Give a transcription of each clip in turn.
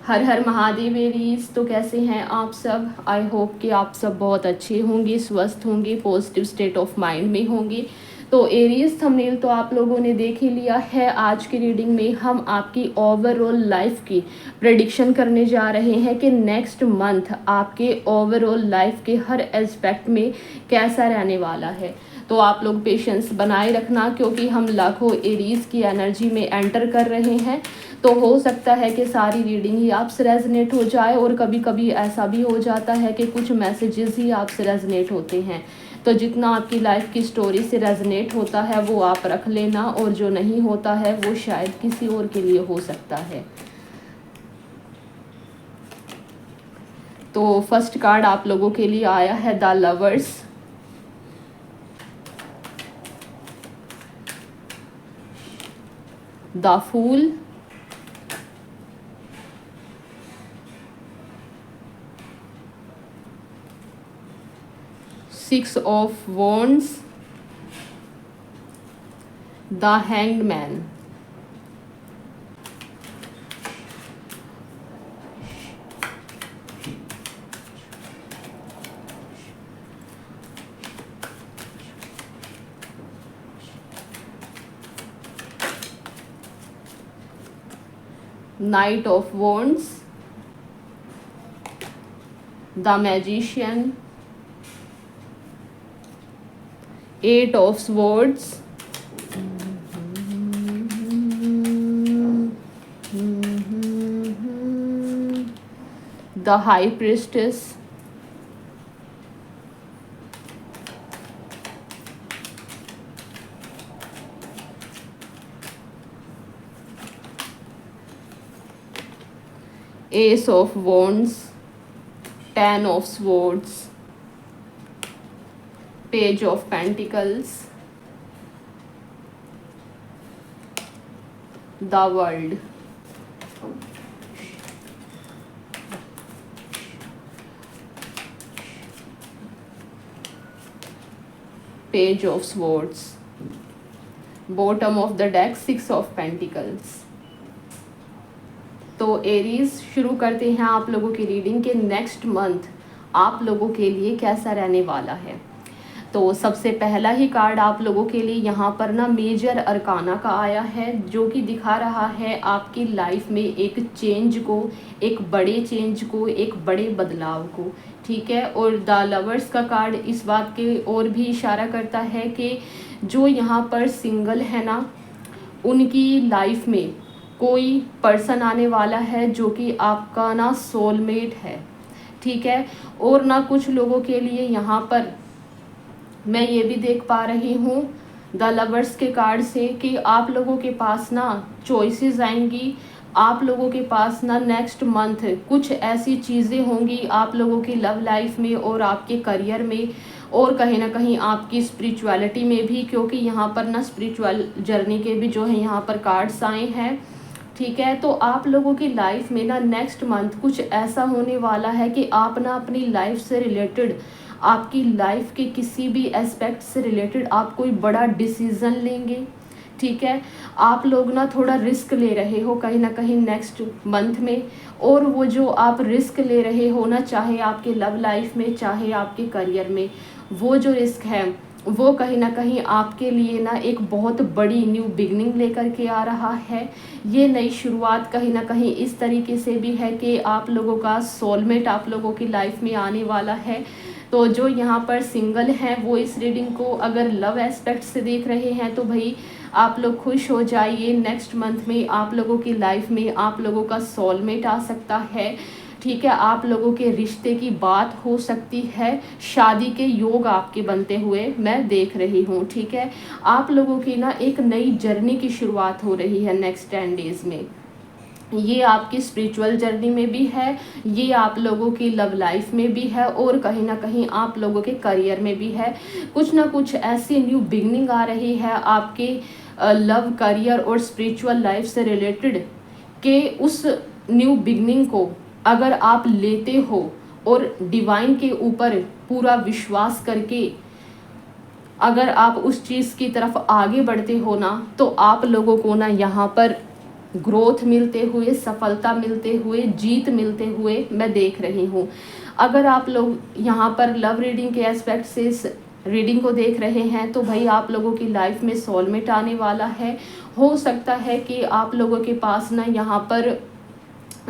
हर हर Mahadev Aries. तो कैसे हैं आप सब? आई होप कि आप सब बहुत अच्छे होंगे, स्वस्थ होंगे, पॉजिटिव स्टेट ऑफ माइंड में होंगे। तो एरीज थंबनेल तो आप लोगों ने देख ही लिया है। आज की रीडिंग में हम आपकी ओवरऑल लाइफ की प्रेडिक्शन करने जा रहे हैं कि नेक्स्ट मंथ आपके ओवरऑल लाइफ के हर एस्पेक्ट में कैसा रहने वाला है। तो आप लोग पेशेंस बनाए रखना, क्योंकि हम लाखों एरीज की एनर्जी में एंटर कर रहे हैं। तो हो सकता है कि सारी रीडिंग ही आपसे रेजनेट हो जाए, और कभी कभी ऐसा भी हो जाता है कि कुछ मैसेजेस ही आपसे रेजनेट होते हैं। तो जितना आपकी लाइफ की स्टोरी से रेजनेट होता है वो आप रख लेना, और जो नहीं होता है वो शायद किसी और के लिए हो सकता है। तो फर्स्ट कार्ड आप लोगों के लिए आया है the lovers, the fool, six of wands, the hanged man, Knight of Wands, the Magician, Eight of Swords, the High Priestess, Ace of Wands, Ten of Swords, Page of Pentacles, the World, Page of Swords, bottom of the deck Six of Pentacles। तो Aries शुरू करते हैं आप लोगों की reading के next month आप लोगों के लिए कैसा रहने वाला है। तो सबसे पहला ही कार्ड आप लोगों के लिए यहाँ पर ना मेजर अरकाना का आया है, जो कि दिखा रहा है आपकी लाइफ में एक चेंज को, एक बड़े चेंज को, एक बड़े बदलाव को। ठीक है। और द लवर्स का कार्ड इस बात के और भी इशारा करता है कि जो यहाँ पर सिंगल है ना, उनकी लाइफ में कोई पर्सन आने वाला है जो कि आपका ना सोलमेट है। ठीक है। और ना कुछ लोगों के लिए यहाँ पर मैं ये भी देख पा रही हूँ द लवर्स के कार्ड से कि आप लोगों के पास ना चॉइसेस आएंगी। आप लोगों के पास ना नेक्स्ट मंथ कुछ ऐसी चीज़ें होंगी आप लोगों की लव लाइफ में और आपके करियर में, और कहीं ना कहीं आपकी स्पिरिचुअलिटी में भी, क्योंकि यहाँ पर ना स्पिरिचुअल जर्नी के भी जो है यहाँ पर कार्ड्स आए हैं। ठीक है। तो आप लोगों की लाइफ में ना नेक्स्ट मंथ कुछ ऐसा होने वाला है कि आप ना अपनी लाइफ से रिलेटेड, आपकी लाइफ के किसी भी एस्पेक्ट से रिलेटेड आप कोई बड़ा डिसीजन लेंगे। ठीक है। आप लोग ना थोड़ा रिस्क ले रहे हो कहीं ना कहीं नेक्स्ट मंथ में, और वो जो आप रिस्क ले रहे हो ना, चाहे आपके लव लाइफ में चाहे आपके करियर में, वो जो रिस्क है वो कहीं ना कहीं आपके लिए ना एक बहुत बड़ी न्यू बिगनिंग लेकर के आ रहा है। ये नई शुरुआत कहीं ना कहीं इस तरीके से भी है कि आप लोगों का सोलमेट आप लोगों की लाइफ में आने वाला है। तो जो यहाँ पर सिंगल हैं वो इस रीडिंग को अगर लव एस्पेक्ट से देख रहे हैं तो भाई आप लोग खुश हो जाइए। नेक्स्ट मंथ में आप लोगों की लाइफ में आप लोगों का सोलमेट आ सकता है। ठीक है। आप लोगों के रिश्ते की बात हो सकती है, शादी के योग आपके बनते हुए मैं देख रही हूँ। ठीक है। आप लोगों की ना एक नई जर्नी की शुरुआत हो रही है नेक्स्ट 10 डेज में। ये आपकी स्पिरिचुअल जर्नी में भी है, ये आप लोगों की लव लाइफ में भी है, और कहीं ना कहीं आप लोगों के करियर में भी है। कुछ ना कुछ ऐसी न्यू बिगनिंग आ रही है आपके लव, करियर और स्पिरिचुअल लाइफ से रिलेटेड, कि उस न्यू बिगनिंग को अगर आप लेते हो और डिवाइन के ऊपर पूरा विश्वास करके अगर आप उस चीज़ की तरफ आगे बढ़ते हो ना, तो आप लोगों को ना यहाँ पर ग्रोथ मिलते हुए, सफलता मिलते हुए, जीत मिलते हुए मैं देख रही हूँ। अगर आप लोग यहाँ पर लव रीडिंग के एस्पेक्ट से इस रीडिंग को देख रहे हैं तो भाई आप लोगों की लाइफ में सोलमेट आने वाला है। हो सकता है कि आप लोगों के पास ना यहाँ पर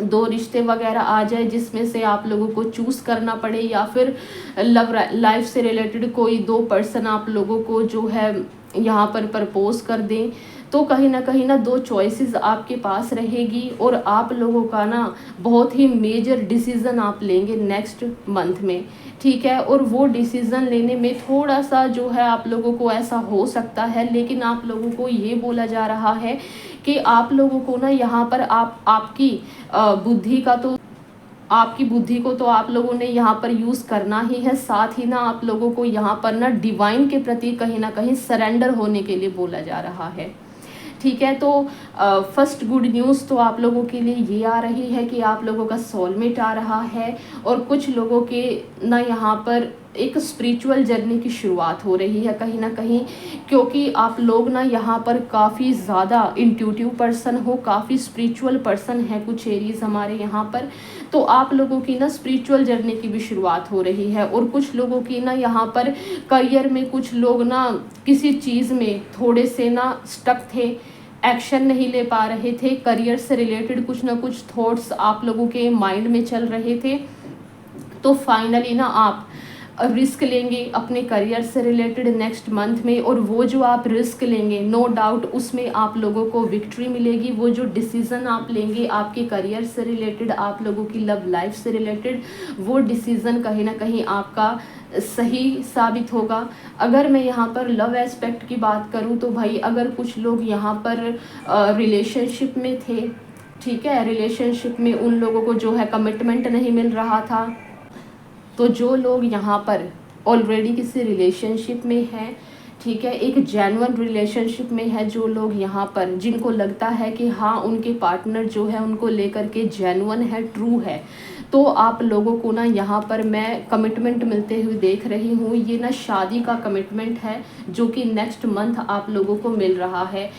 दो रिश्ते वगैरह आ जाए जिसमें से आप लोगों को चूज़ करना पड़े, या फिर लव लाइफ से रिलेटेड कोई दो पर्सन आप लोगों को जो है यहाँ पर प्रपोज कर दें। तो कहीं ना दो चॉइसेस आपके पास रहेगी और आप लोगों का ना बहुत ही मेजर डिसीज़न आप लेंगे नेक्स्ट मंथ में, ठीक है। और वो डिसीज़न लेने में थोड़ा सा जो है आप लोगों को ऐसा हो सकता है, लेकिन आप लोगों को ये बोला जा रहा है कि आप लोगों को ना यहाँ पर आपकी बुद्धि को तो आप लोगों ने यहाँ पर यूज़ करना ही है। साथ ही ना आप लोगों को यहाँ पर ना डिवाइन के प्रति कहीं ना कहीं सरेंडर होने के लिए बोला जा रहा है, ठीक है। तो फर्स्ट गुड न्यूज़ तो आप लोगों के लिए ये आ रही है कि आप लोगों का सोलमेट आ रहा है और कुछ लोगों के ना यहाँ पर एक स्पिरिचुअल जर्नी की शुरुआत हो रही है कहीं ना कहीं, क्योंकि आप लोग ना यहाँ पर काफ़ी ज़्यादा इंट्यूटिव पर्सन हो, काफ़ी स्पिरिचुअल पर्सन है कुछ एरीज हमारे यहाँ पर। तो आप लोगों की ना स्पिरिचुअल जर्नी की भी शुरुआत हो रही है। और कुछ लोगों की ना यहाँ पर करियर में कुछ लोग ना किसी चीज़ में थोड़े से ना स्टक थे, एक्शन नहीं ले पा रहे थे, करियर से रिलेटेड कुछ ना कुछ थॉट्स आप लोगों के माइंड में चल रहे थे। तो फाइनली ना आप रिस्क लेंगे अपने करियर से रिलेटेड नेक्स्ट मंथ में, और वो जो आप रिस्क लेंगे नो डाउट उसमें आप लोगों को विक्ट्री मिलेगी। वो जो डिसीज़न आप लेंगे आपके करियर से रिलेटेड, आप लोगों की लव लाइफ से रिलेटेड, वो डिसीज़न कहीं ना कहीं आपका सही साबित होगा। अगर मैं यहाँ पर लव एस्पेक्ट की बात करूँ तो भाई अगर कुछ लोग यहाँ पर रिलेशनशिप में थे, ठीक है, रिलेशनशिप में उन लोगों को जो है कमिटमेंट नहीं मिल रहा था, तो जो लोग यहाँ पर ऑलरेडी किसी रिलेशनशिप में हैं, ठीक है, एक जेन्युइन रिलेशनशिप में है, जो लोग यहाँ पर जिनको लगता है कि हाँ उनके पार्टनर जो है उनको लेकर के जेन्युइन है, ट्रू है, तो आप लोगों को ना यहाँ पर मैं कमिटमेंट मिलते हुए देख रही हूँ। ये ना शादी का कमिटमेंट है जो कि नेक्स्ट मंथ आप लोगों को मिल रहा है।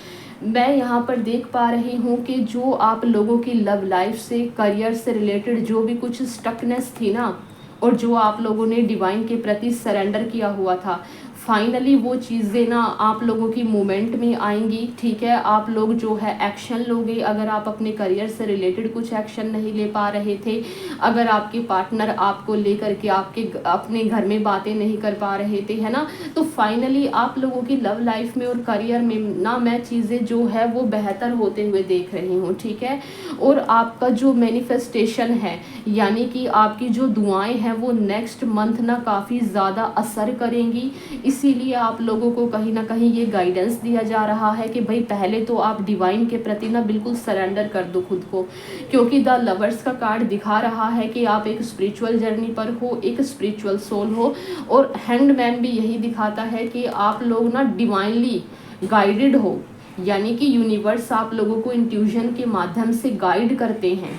मैं यहाँ पर देख पा रही हूँ कि जो आप लोगों की लव लाइफ से, करियर से रिलेटेड जो भी कुछ स्टकनेस थी ना, और जो आप लोगों ने डिवाइन के प्रति सरेंडर किया हुआ था, फाइनली वो चीज़ें ना आप लोगों की मूवमेंट में आएंगी, ठीक है। आप लोग जो है एक्शन लोगे। अगर आप अपने करियर से रिलेटेड कुछ एक्शन नहीं ले पा रहे थे, अगर आपके पार्टनर आपको लेकर के अपने घर में बातें नहीं कर पा रहे थे, है ना, तो फाइनली आप लोगों की लव लाइफ में और करियर में ना मैं चीज़ें जो है वो बेहतर होते हुए देख रही हूँ, ठीक है। और आपका जो मैनिफेस्टेशन है, यानी कि आपकी जो दुआएं हैं वो नेक्स्ट मंथ ना काफ़ी ज़्यादा असर करेंगी। इसीलिए आप लोगों को कहीं ना कहीं ये गाइडेंस दिया जा रहा है कि भाई पहले तो आप डिवाइन के प्रति ना बिल्कुल सरेंडर कर दो खुद को, क्योंकि द लवर्स का कार्ड दिखा रहा है कि आप एक स्पिरिचुअल जर्नी पर हो, एक स्पिरिचुअल सोल हो। और हैंग्ड मैन भी यही दिखाता है कि आप लोग ना डिवाइनली गाइडेड हो, यानी कि यूनिवर्स आप लोगों को इंट्यूशन के माध्यम से गाइड करते हैं,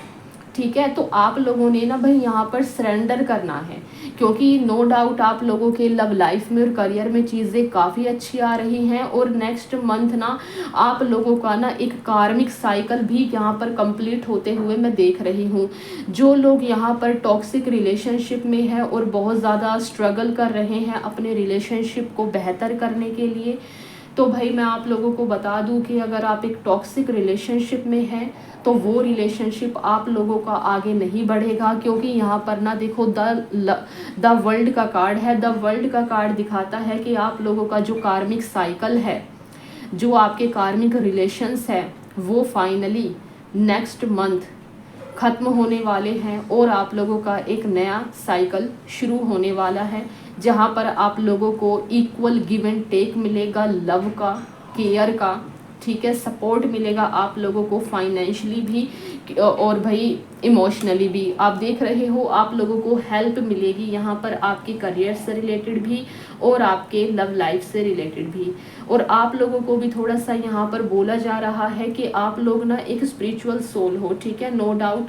ठीक है। तो आप लोगों ने ना भाई यहाँ पर सरेंडर करना है, क्योंकि नो डाउट आप लोगों के लव लाइफ में और करियर में चीज़ें काफ़ी अच्छी आ रही हैं। और नेक्स्ट मंथ ना आप लोगों का ना एक कार्मिक साइकिल भी यहाँ पर कंप्लीट होते हुए मैं देख रही हूँ। जो लोग यहाँ पर टॉक्सिक रिलेशनशिप में है और बहुत ज़्यादा स्ट्रगल कर रहे हैं अपने रिलेशनशिप को बेहतर करने के लिए, तो भाई मैं आप लोगों को बता दूं कि अगर आप एक टॉक्सिक रिलेशनशिप में हैं तो वो रिलेशनशिप आप लोगों का आगे नहीं बढ़ेगा, क्योंकि यहाँ पर ना देखो द वर्ल्ड का कार्ड है। द वर्ल्ड का कार्ड दिखाता है कि आप लोगों का जो कार्मिक साइकिल है, जो आपके कार्मिक रिलेशंस है, वो फाइनली नेक्स्ट मंथ ख़त्म होने वाले हैं और आप लोगों का एक नया साइकिल शुरू होने वाला है, जहाँ पर आप लोगों को इक्वल गिव एंड टेक मिलेगा, लव का, केयर का, ठीक है, सपोर्ट मिलेगा आप लोगों को फाइनेंशियली भी और भाई इमोशनली भी। आप देख रहे हो आप लोगों को हेल्प मिलेगी यहाँ पर आपके करियर से रिलेटेड भी और आपके लव लाइफ से रिलेटेड भी। और आप लोगों को भी थोड़ा सा यहाँ पर बोला जा रहा है कि आप लोग ना एक स्पिरिचुअल सोल हो, ठीक है, नो डाउट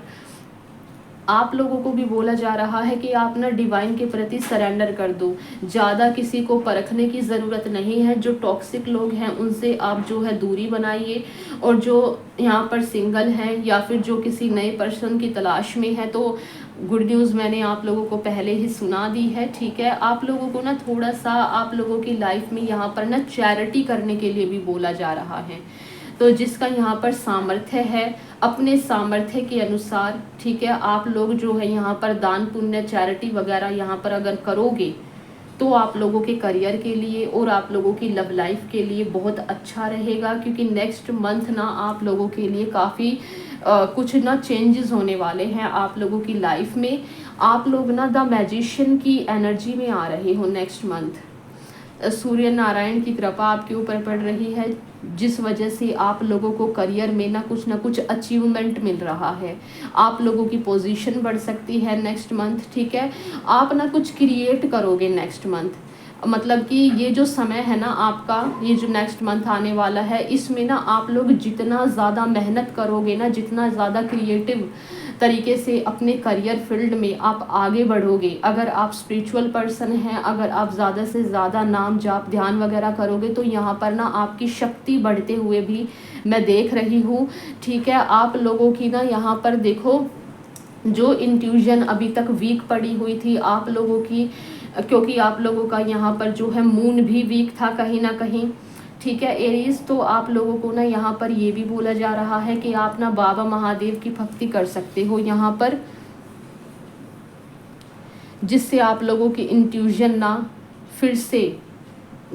आप लोगों को भी बोला जा रहा है कि आप ना डिवाइन के प्रति सरेंडर कर दो, ज़्यादा किसी को परखने की ज़रूरत नहीं है। जो टॉक्सिक लोग हैं उनसे आप जो है दूरी बनाइए, और जो यहाँ पर सिंगल हैं या फिर जो किसी नए पर्सन की तलाश में है, तो गुड न्यूज़ मैंने आप लोगों को पहले ही सुना दी है, ठीक है। आप लोगों को ना थोड़ा सा आप लोगों की लाइफ में यहाँ पर ना चैरिटी करने के लिए भी बोला जा रहा है। तो जिसका यहाँ पर सामर्थ्य है, अपने सामर्थ्य के अनुसार, ठीक है, आप लोग जो है यहाँ पर दान पुण्य चैरिटी वगैरह यहाँ पर अगर करोगे तो आप लोगों के करियर के लिए और आप लोगों की लव लाइफ के लिए बहुत अच्छा रहेगा। क्योंकि नेक्स्ट मंथ ना आप लोगों के लिए काफ़ी कुछ ना चेंजेस होने वाले हैं आप लोगों की लाइफ में। आप लोग ना द मैजिशियन की एनर्जी में आ रहे हो नेक्स्ट मंथ। सूर्य नारायण की कृपा आपके ऊपर पड़ रही है, जिस वजह से आप लोगों को करियर में ना कुछ अचीवमेंट मिल रहा है। आप लोगों की पोजीशन बढ़ सकती है नेक्स्ट मंथ, ठीक है। आप ना कुछ क्रिएट करोगे नेक्स्ट मंथ, मतलब कि ये जो समय है ना आपका, ये जो नेक्स्ट मंथ आने वाला है, इसमें ना आप लोग जितना ज़्यादा मेहनत करोगे ना, जितना ज़्यादा क्रिएटिव तरीके से अपने करियर फील्ड में आप आगे बढ़ोगे, अगर आप स्पिरिचुअल पर्सन हैं, अगर आप ज़्यादा से ज़्यादा नाम जाप ध्यान वगैरह करोगे, तो यहाँ पर ना आपकी शक्ति बढ़ते हुए भी मैं देख रही हूँ, ठीक है। आप लोगों की ना यहाँ पर देखो, जो इंट्यूजन अभी तक वीक पड़ी हुई थी आप लोगों की, क्योंकि आप लोगों का यहाँ पर जो है मून भी वीक था कहीं ना कहीं, ठीक है एरीज। तो आप लोगों को ना यहाँ पर ये भी बोला जा रहा है कि आप ना बाबा महादेव की भक्ति कर सकते हो यहाँ पर, जिससे आप लोगों की इंट्यूजन ना फिर से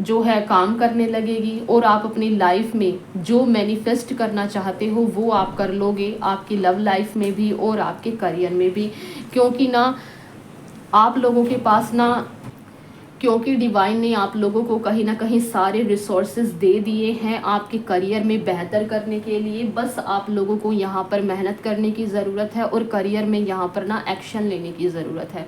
जो है काम करने लगेगी, और आप अपनी लाइफ में जो मैनिफेस्ट करना चाहते हो वो आप कर लोगे, आपकी लव लाइफ में भी और आपके करियर में भी। क्योंकि ना आप लोगों के पास ना, क्योंकि डिवाइन ने आप लोगों को कहीं ना कहीं सारे रिसोर्सेज दे दिए हैं आपके करियर में बेहतर करने के लिए। बस आप लोगों को यहाँ पर मेहनत करने की ज़रूरत है और करियर में यहाँ पर ना एक्शन लेने की ज़रूरत है।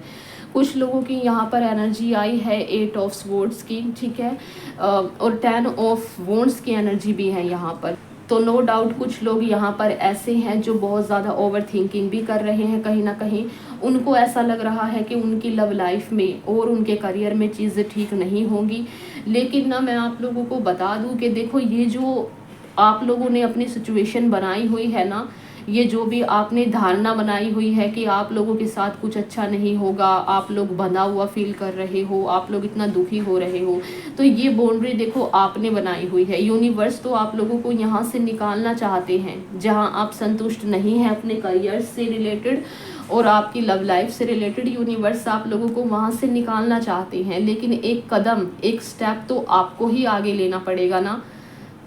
कुछ लोगों की यहाँ पर एनर्जी आई है 8 ऑफ स्वॉर्ड्स की, ठीक है, और 10 ऑफ वॉन्ड्स की एनर्जी भी है यहाँ पर। तो नो डाउट कुछ लोग यहाँ पर ऐसे हैं जो बहुत ज़्यादा ओवर थिंकिंग भी कर रहे हैं कहीं ना कहीं। उनको ऐसा लग रहा है कि उनकी लव लाइफ में और उनके करियर में चीज़ें ठीक नहीं होंगी। लेकिन ना मैं आप लोगों को बता दूं कि देखो, ये जो आप लोगों ने अपनी सिचुएशन बनाई हुई है ना, ये जो भी आपने धारणा बनाई हुई है कि आप लोगों के साथ कुछ अच्छा नहीं होगा, आप लोग बंधा हुआ फील कर रहे हो, आप लोग इतना दुखी हो रहे हो, तो ये बाउंड्री देखो आपने बनाई हुई है। यूनिवर्स तो आप लोगों को यहाँ से निकालना चाहते हैं, जहाँ आप संतुष्ट नहीं हैं अपने करियर से रिलेटेड और आपकी लव लाइफ से रिलेटेड। यूनिवर्स आप लोगों को वहाँ से निकालना चाहते हैं, लेकिन एक कदम, एक स्टेप तो आपको ही आगे लेना पड़ेगा ना।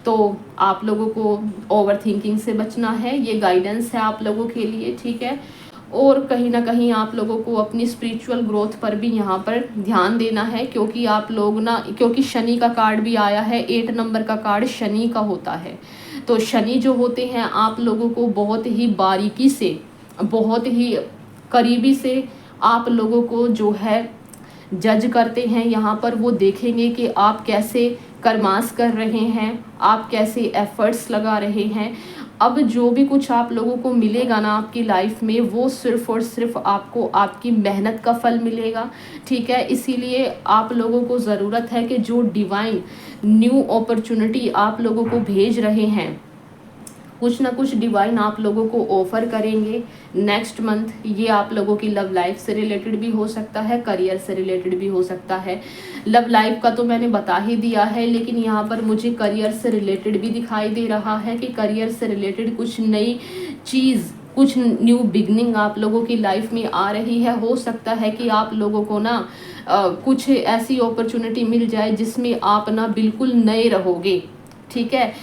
तो आप लोगों को ओवर थिंकिंग से बचना है, ये गाइडेंस है आप लोगों के लिए, ठीक है। और कहीं ना कहीं आप लोगों को अपनी स्पिरिचुअल ग्रोथ पर भी यहाँ पर ध्यान देना है, क्योंकि आप लोग ना, क्योंकि शनि का कार्ड भी आया है, 8 नंबर का कार्ड शनि का होता है। तो शनि जो होते हैं आप लोगों को बहुत ही बारीकी से, बहुत ही करीबी से आप लोगों को जो है जज करते हैं। यहाँ पर वो देखेंगे कि आप कैसे कर्मास कर रहे हैं, आप कैसे एफर्ट्स लगा रहे हैं। अब जो भी कुछ आप लोगों को मिलेगा ना आपकी लाइफ में, वो सिर्फ और सिर्फ आपको आपकी मेहनत का फल मिलेगा, ठीक है। इसीलिए आप लोगों को ज़रूरत है कि जो डिवाइन न्यू अपॉर्चुनिटी आप लोगों को भेज रहे हैं, कुछ ना कुछ डिवाइन आप लोगों को ऑफर करेंगे नेक्स्ट मंथ। ये आप लोगों की लव लाइफ से रिलेटेड भी हो सकता है, करियर से रिलेटेड भी हो सकता है। लव लाइफ का तो मैंने बता ही दिया है, लेकिन यहाँ पर मुझे करियर से रिलेटेड भी दिखाई दे रहा है कि करियर से रिलेटेड कुछ नई चीज़, कुछ न्यू बिगनिंग आप लोगों की लाइफ में आ रही है। हो सकता है कि आप लोगों को ना कुछ ऐसी अपॉर्चुनिटी मिल जाए जिसमें आप ना बिल्कुल नए रहोगे, ठीक है।